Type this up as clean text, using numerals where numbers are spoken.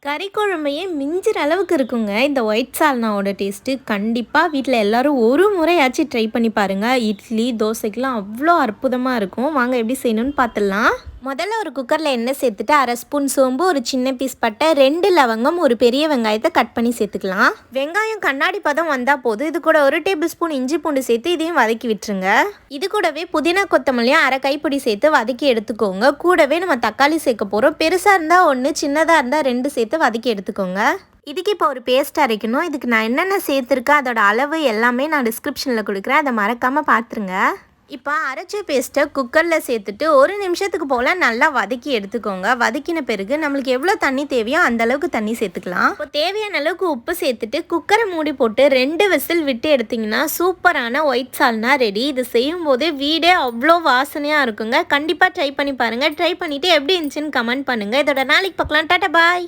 கறி குழம்பையே மிஞ்சுற அளவுக்கு இருக்குங்க இந்த ஒயிட் சால்னாவோட டேஸ்ட்டு. கண்டிப்பாக வீட்டில் எல்லாரும் ஒரு முறையாச்சும் ட்ரை பண்ணி பாருங்கள். இட்லி தோசைக்கெலாம் அவ்வளோ அற்புதமாக இருக்கும். வாங்க எப்படி செய்யணும்னு பார்த்துடலாம். முதல்ல ஒரு குக்கரில் எண்ணெய் சேர்த்துட்டு 1/2 ஸ்பூன் சோம்பு, ஒரு சின்ன பீஸ் பட்டை, 2 லவங்கம், ஒரு பெரிய வெங்காயத்தை கட் பண்ணி சேர்த்துக்கலாம். வெங்காயம் கண்ணாடி பதம் வந்தால் போதும். இது கூட 1 டேபிள் ஸ்பூன் இஞ்சி பூண்டு சேர்த்து இதையும் வதக்கி விட்டுருங்க. இது கூடவே புதினா கொத்தமல்லியும் 1/2 கைப்பிடி சேர்த்து வதக்கி எடுத்துக்கோங்க. கூடவே நம்ம தக்காளி சேர்க்க போகிறோம். பெருசாக இருந்தால் 1, சின்னதாக இருந்தால் 2 சேர்த்து வதக்கி எடுத்துக்கோங்க. இதுக்கு இப்போ ஒரு பேஸ்ட் அரைக்கணும். இதுக்கு நான் என்னென்ன சேர்த்துருக்கேன் அதோட அளவு எல்லாமே நான் டிஸ்கிரிப்ஷனில் கொடுக்குறேன். அதை மறக்காமல் பார்த்துருங்க. இப்போ அரைச்ச பேஸ்ட்டை குக்கரில் சேர்த்துட்டு 1 நிமிஷத்துக்கு போல் நல்லா வதக்கி எடுத்துக்கோங்க. வதக்கின பிறகு நம்மளுக்கு எவ்வளோ தண்ணி தேவையோ அந்தளவுக்கு தண்ணி சேர்த்துக்கலாம். இப்போ தேவையான அளவுக்கு உப்பு சேர்த்துட்டு குக்கரை மூடி போட்டு 2 விசில் விட்டு எடுத்திங்கன்னா சூப்பரான ஒயிட் சால்னா ரெடி. இது செய்யும் போதே வீடே அவ்வளோ வாசனையாக இருக்குங்க. கண்டிப்பாக ட்ரை பண்ணி பாருங்கள். ட்ரை பண்ணிவிட்டு எப்படி இருந்துச்சுன்னு கமெண்ட் பண்ணுங்கள். இதோட நாளைக்கு பார்க்கலாம். டாடா பாய்.